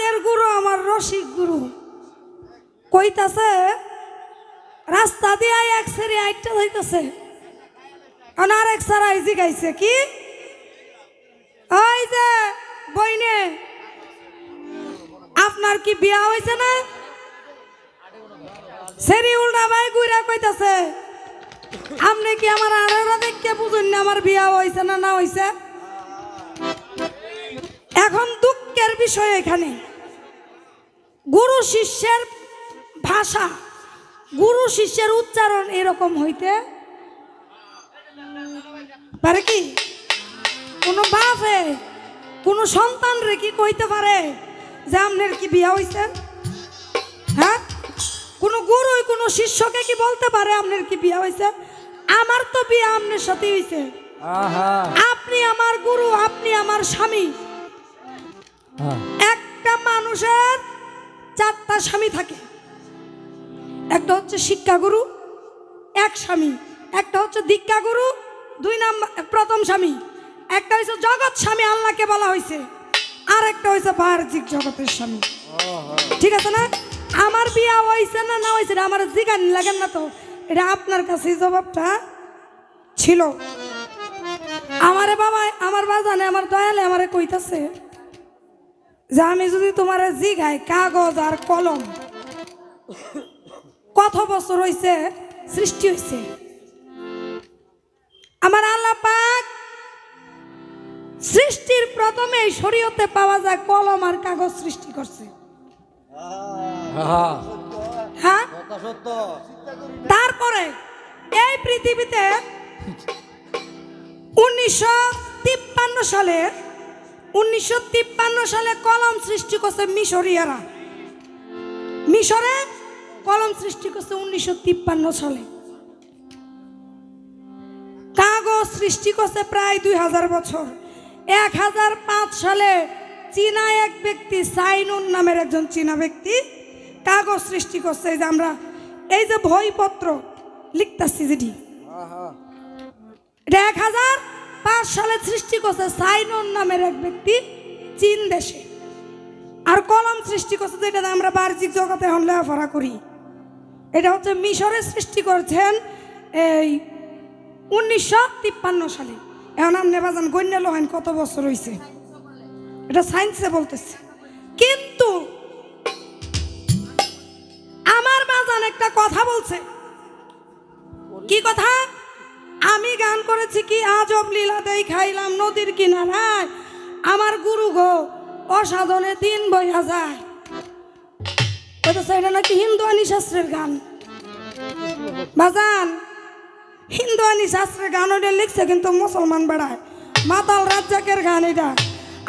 প্রাণের গুরু আমার রসিক গুরু কইতাছে রাস্তা দিয়ে এক সেরি আইটা যাইতাছে আর এক সারা ইজি গাইছে কি ওই যে বইনে আপনার কি বিয়া হইছে না সেরি উল্টা ভাই গুইরা কইতাছে আপনি কি আমার আড়ারা দেখে বুঝুন না আমার বিয়া হইছে না না হইছে এখন দুঃখের বিষয় এখানে গুরু শিষ্যের ভাষা গুরু শিষ্যের উচ্চারণ এরকম হইতে পারে কি কোনো বাপে কোনো সন্তান রে কি কইতে পারে যে আপনার কি বিয়া হইছে হ্যাঁ কোনো গুরু কোনো শিষ্যকে কি বলতে পারে আপনার কি বিয়া হইছে আমার তো বিয়া আপনার সাথে হইছে আপনি আমার গুরু আপনি আমার স্বামী একটা মানুষের চারটা স্বামী থাকে একটা হচ্ছে শিক্ষা গুরু এক স্বামী একটা হচ্ছে দীক্ষা গুরু দুই নাম্বার প্রথম স্বামী একটা হচ্ছে জগৎ স্বামী আল্লাহকে বলা হয়েছে আর একটা হচ্ছে বাহ্যিক জগতের স্বামী ঠিক আছে না আমার বিয়া হয়েছে না না হয়েছে আমার জিজ্ঞান লাগেন না তো এটা আপনার কাছে জবাবটা ছিল আমারে বাবা আমার বাজানে আমার দয়ালে আমারে কইতাছে যে আমি যদি তোমার জিগাই কাগজ আর কলম কত বছর হইছে সৃষ্টি হইছে আমার আল্লাহ পাক সৃষ্টির প্রথমে শরীয়তে পাওয়া যায় কলম আর কাগজ সৃষ্টি করছে হ্যাঁ তারপরে এই পৃথিবীতে 1953 সালে কলম সৃষ্টি করছে মিশরীয়রা মিশরে কলম সৃষ্টি করছে 1953 সালে কাগজ সৃষ্টি করছে প্রায় 2000 বছর 1005 সালে চীনা এক ব্যক্তি সাইনুন নামের একজন চীনা ব্যক্তি কাগজ সৃষ্টি করছে এই যে আমরা এই যে বইপত্র লিখতেছি যেটি 1005 সালে সৃষ্টি করছে সাইনুন নামের এক ব্যক্তি চীন দেশে আর কলম সৃষ্টি করছে যেটা আমরা বাহ্যিক জগতে এখন লেখাপড়া করি এটা হচ্ছে মিশরে সৃষ্টি করেছেন এই 1953 সালে এখন আপনি বাজান গণ্য লোহেন কত বছর হয়েছে এটা সায়েন্সে বলতেছে কিন্তু আমার বাজান একটা কথা বলছে কি কথা আমি গান করেছি কি আজব লীলা দেই খাইলাম নদীর কিনারায় আমার গুরু গো অসাধনে দিন বইয়া যায় এটা নাকি হিন্দু আনি শাস্ত্রের গান বাজান হিন্দু আনি শাস্ত্রের গান ওটা লিখছে কিন্তু মুসলমান বেড়ায় মাতাল রাজ্জাকের গান এটা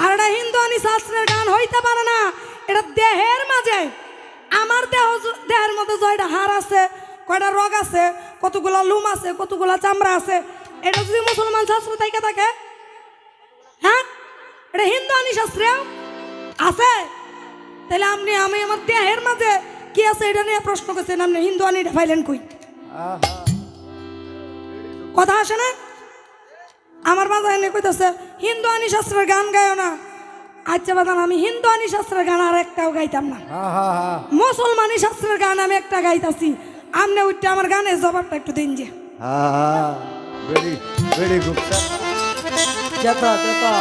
আর এটা হিন্দু আনি শাস্ত্রের গান হইতে পারে না এটা দেহের মাঝে আমার দেহের মধ্যে জয়টা হাড় আছে কয়টা রগ আছে কতগুলা লুম আছে কতগুলা চামড়া আছে এটা যদি মুসলমান শাস্ত্র থেকে থাকে হ্যাঁ এটা হিন্দু আনি শাস্ত্রে আছে তাহলে আপনি আমি আমার দেহের মাঝে কি আছে এটা নিয়ে প্রশ্ন করছেন আপনি হিন্দু আনি এটা ফাইলেন কই কথা আসে না আমার বাবা এনে কইতেছে হিন্দু আনি শাস্ত্রের গান গায়ও না আচ্ছা বাদান আমি হিন্দু আনি শাস্ত্রের গান আর একটাও গাইতাম না মুসলমানি শাস্ত্রের গান আমি একটা গাইতাছি আমনে ওইটা আমার গানের জবাবটা একটু দিন যে ভেরি ভেরি গুড চেতা চেতা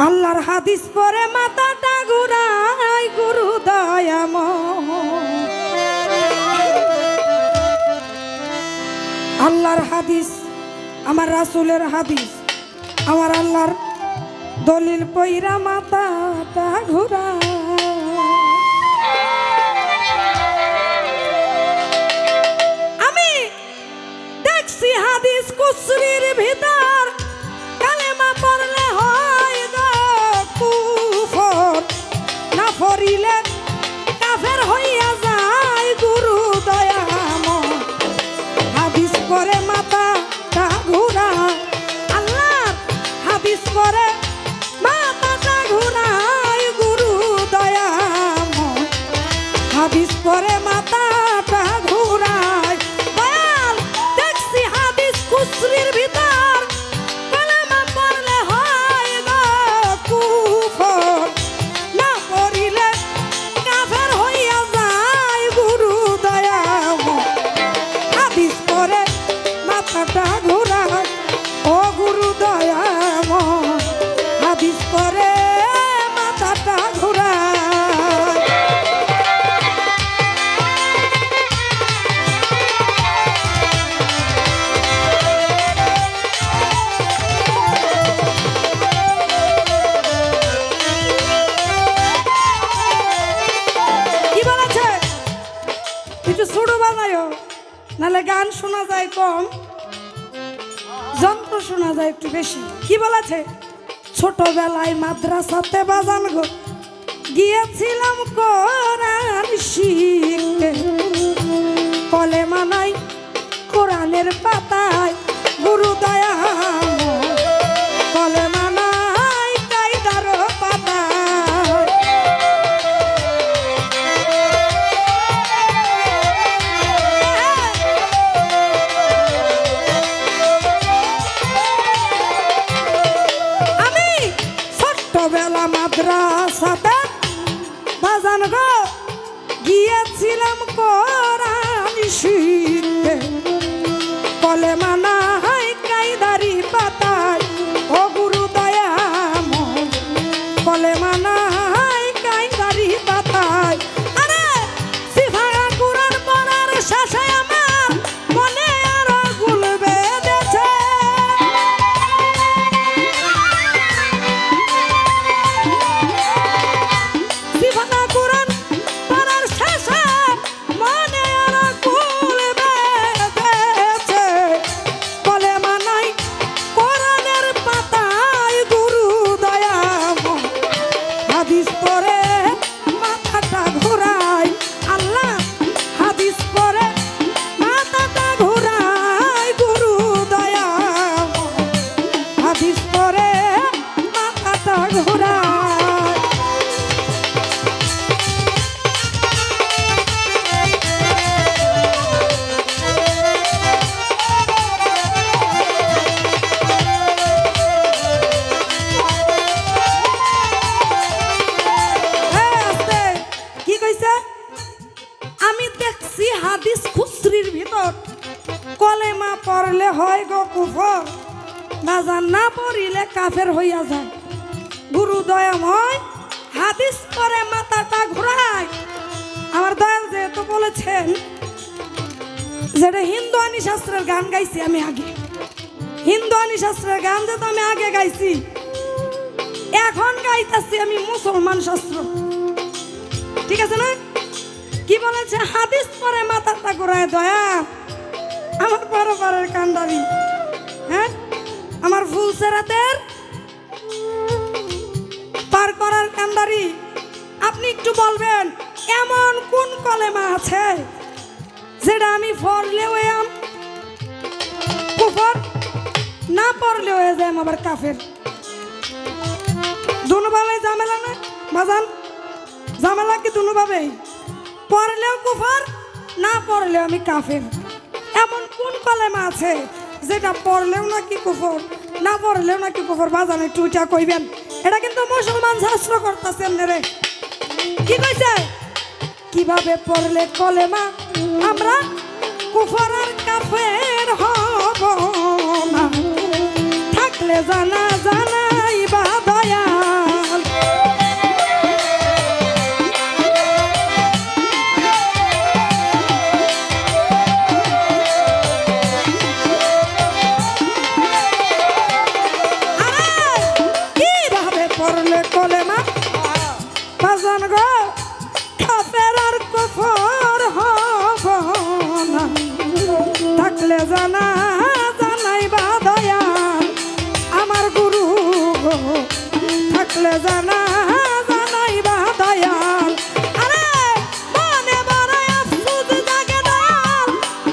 আল্লাহর হাদিস পরে মাথাটা ঘুরাই গুরু দয়াময় আল্লাহর হাদিস আমার রাসূলের হাদিস আমার আল্লাহর দলিল পইরা মাথাটা ঘুরাই আমি দেখছি হাদিস কুসরির ভিতর কালেমা পড়লে হয় গো কুফর না পড়িলে কাফের হইয়া যায় গুরু দয়াময় বাজায়ও, নাহলে গান শোনা যায় কম, যন্ত্র শোনা যায় একটু বেশি। কি বলেছে? ছোটবেলায় মাদ্রাসাতে বাজান গো গিয়েছিলাম কোরআন শিখতে, কলেমা নাই কোরআনের পাতায় গুরু দয়াময়, কলেমা নাই কায়দার পাতায়। আমি ছোট্টবেলা মাদ্রাসাতে বাজান গো গিয়েছিলাম কোরআন শিখতে, কলেমা নাই কায়দারি পাতায় ও গুরু দয়াময়, কলেমা নাই কায়দারি পাতায়। আরে সিফায়া কুরআন পড়ার শেষে আমার মনে আরো গুল বেঁধেছে, সিফায়া কুরআন পড়ার শেষে মনে আরো গুল বেঁধেছে, কলেমা নাই কোরআনের পাতায় গুরু দয়াময়, হাদিস পড়ে মাথাটা ঘোরায়, আল্লাহ হাদিস পড়ে মাথাটা ঘোরায়, গুরু দয়াময় হাদিস পড়ে মাথাটা ঘোরায়। আস্তে কি কইছে? আমি দেখছি হাদিস খুসরির ভিতর কলেমা পড়লে হয় গো কুফর, বাজান না পড়িলে কাফের হইয়া যায়। গুরু দয়াময় হাদিস পড়ে মাথাটা ঘোরায়। আমার দয়াল যেহেতু বলেছেন যেটা হিন্দু আনি শাস্ত্রের গান গাইছি আমি আগে, হিন্দু আনি শাস্ত্রের গান যেহেতু আমি আগে গাইছি, এখন গাইতেছি আমি মুসলমান শাস্ত্র, ঠিক আছে না? কি বলেছে? হাদিস পরে মাথাটা ঘোরায় দয়া, আমার পরপারের কান্ডারি, হ্যাঁ আমার ফুলসেরাতের পার করার কান্ডারি। আপনি একটু বলবেন এমন কোন কলেমা আছে যেটা আমি পড়লেও এম কুফর, না পড়লেও এ যায় আবার কাফের? দুনোভাবে ঝামেলা না বাজান? ঝামেলা কি দুনোভাবেই? পড়লেও কুফর, না পড়লেও আমি কাফের। এমন কোন কলেমা আছে যেটা পড়লেও নাকি কুফর, না পড়লেও নাকি কুফর? বাজান একটু ওইটা কইবেন। এটা কিন্তু মুসলমান শাস্ত্র করতেছেন রে। কি কইছে? কিভাবে পড়লে কলেমা আমরা কুফর আর কাফের হব না, থাকলে জানা জানাই বা দয়াল। কিভাবে পড়লে কলেমা বাজান গো কাফের আর কুফর হব না, থাকলে জানা জানাই বা দয়াল। আমার গুরু গো থাকলে জানা জানাই বা দয়াল। আরে মনে বড় আফসোস জাগে দয়াল,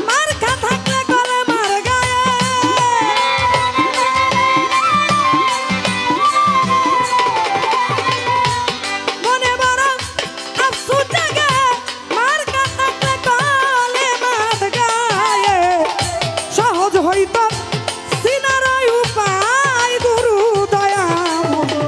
মার্কা থাকলে কলেমার গায়ে। মনে বড় আফসোস জাগে, মার্কা থাকলে কলেমার গায়ে। সহজ হইতো সিনার উপায় গুরু দয়াময়,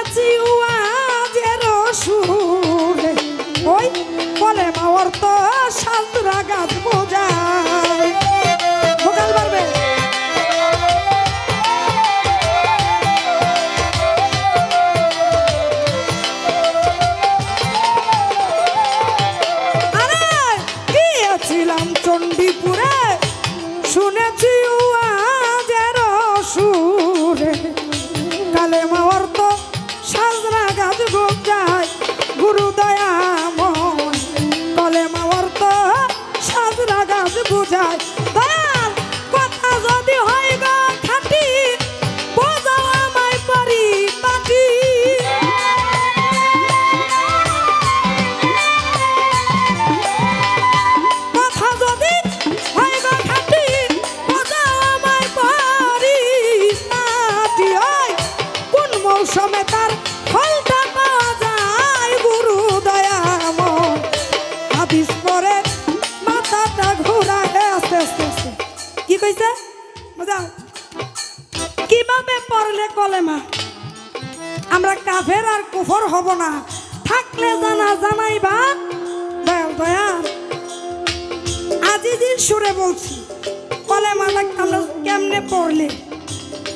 শুনেছি ওয়াজের সুরে ওই কলেমা অর্থ সাজরা গাছ বোঝায় ভোকাল পারবে চণ্ডীপুরে শুনেছি ওয়াজের সুরে কালেমা অর্থ সাজরা গাছ বোঝায় গুরু দয়াময় কলেমা অর্থ সাজরা গাছ বোঝায় দয়াল কথা যদি হয় গো খাটি বোঝাও আমায় পরিপাটি মৌসুমে তার ফলটা পাওয়া যায় গুরু দয়াময় হাদিস পরে মাথাটা ঘোরায় আস্তে আস্তে আস্তে কি কইছে বুঝাও কিভাবে পড়লে কলেমা আমরা কাফের আর কুফর হব না থাকলে জানা জানাইবা দয়াল দয়াল আজিজির সুরে বলছি কলেমাটা আমরা কেমনে পড়লে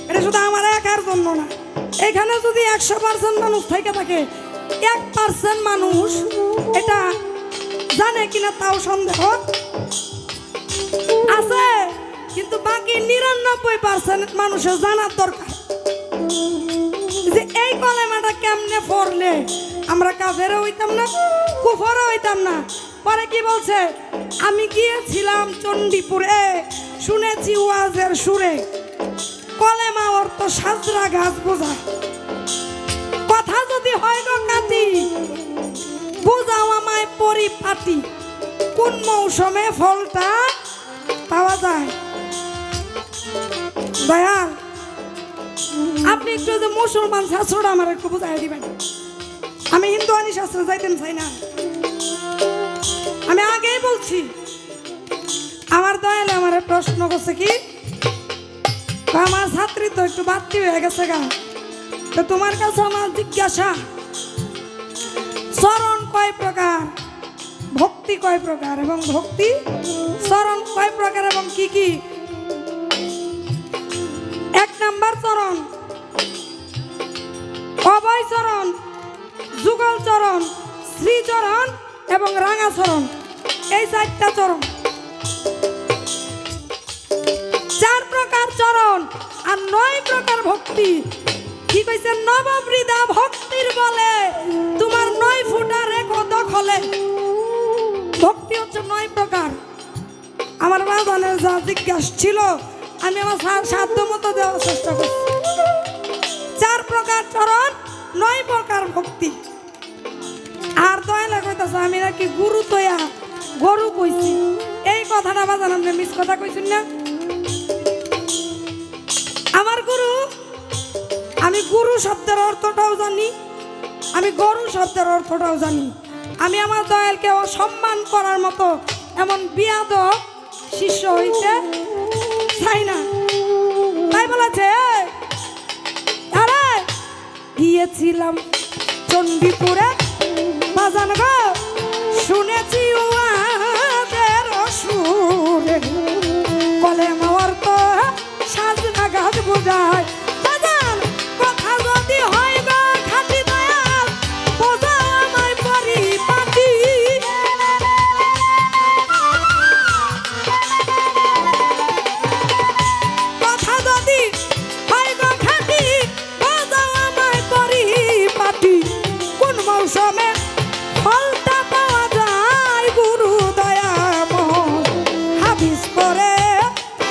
এটা শুধু আমার একার জন্য না এখানে যদি 100% মানুষ থেকে থাকে 1% মানুষ এটা জানে কিনা তাও সন্দেহ আছে কিন্তু বাকি 99% মানুষের জানার দরকার যে এই কলেমাটা কেমনে পড়লে আমরা কাফেরও হইতাম না কুফরও হইতাম না পরে কি বলছে আমি গিয়েছিলাম চণ্ডীপুরে শুনেছি ওয়াজের সুরে কলেমা অর্থ সাজরা গাছ বোঝায় কথা যদি হয় গো কাটি বোঝাও আমায় পরিপাটি কোন মৌসুমে ফলটা পাওয়া যায় দয়াল আপনি একটু যে মুসলমান শাস্ত্রটা আমার একটু বোঝাই দিবেন আমি হিন্দু আনি শাস্ত্র যাইতেন চাই না আমি আগেই বলছি আমার দয়াল আমার প্রশ্ন করছে কি আমার ছাত্রী তো একটু বাড়তি হয়ে গেছে গা তো তোমার কাছে আমার জিজ্ঞাসা চরণ কয় প্রকার ভক্তি কয় প্রকার এবং ভক্তি চরণ কয় প্রকার এবং কি কি 1 নাম্বার চরণ অভয় চরণ যুগল চরণ শ্রীচরণ এবং রাঙা চরণ এই 4টা চরণ 4 প্রকার চরণ আর 9 প্রকার ভক্তি কি কইছে নববৃদা ভক্তির বলে তোমার 9 ফুটা রেখো দখলে ভক্তি হচ্ছে 9 প্রকার আমার বাজানের যা জিজ্ঞাসা ছিল আমি আমার সাধ্য মতো দেওয়ার চেষ্টা করছি 4 প্রকার চরণ 9 প্রকার ভক্তি আর দয়ালে কইতাছে আমি নাকি গুরু তৈয়া গরু কইছি এই কথাটা বাজান আপনি মিস কথা কইছেন না আমার গুরু আমি গুরু শব্দের অর্থটাও জানি আমি গরু শব্দের অর্থটাও জানি আমি আমার দয়ালকে অসম্মান করার মতো এমন বিয়াদব শিষ্য হইতে চাই না তাই বলেছে আরে গিয়েছিলাম চণ্ডীপুরে বাজান গো শুনেছি ওয়াজের সুরে কলেমা অর্থ সাজনা গাছ বোঝায় বাজান কথা যদি হয় গো খাটি দয়াল বোঝাও আমায় পরিপাটি কথা যদি হয় গো খাটি বোঝাও আমায় পরিপাটি কোন মৌসুমে ফলটা পাওয়া যায় গুরু দয়াময় হাদিস পরে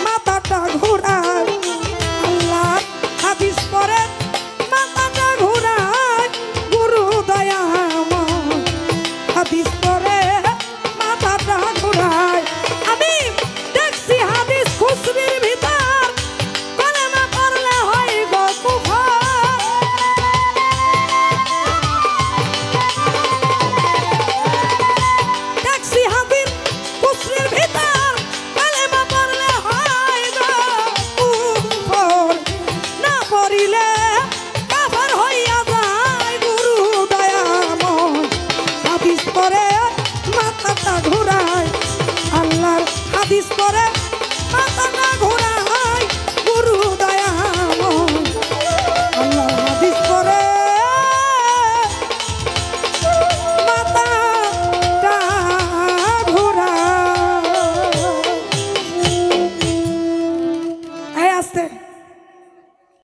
মাথাটা ঘোরায় আল্লাহ কিস করে মাথা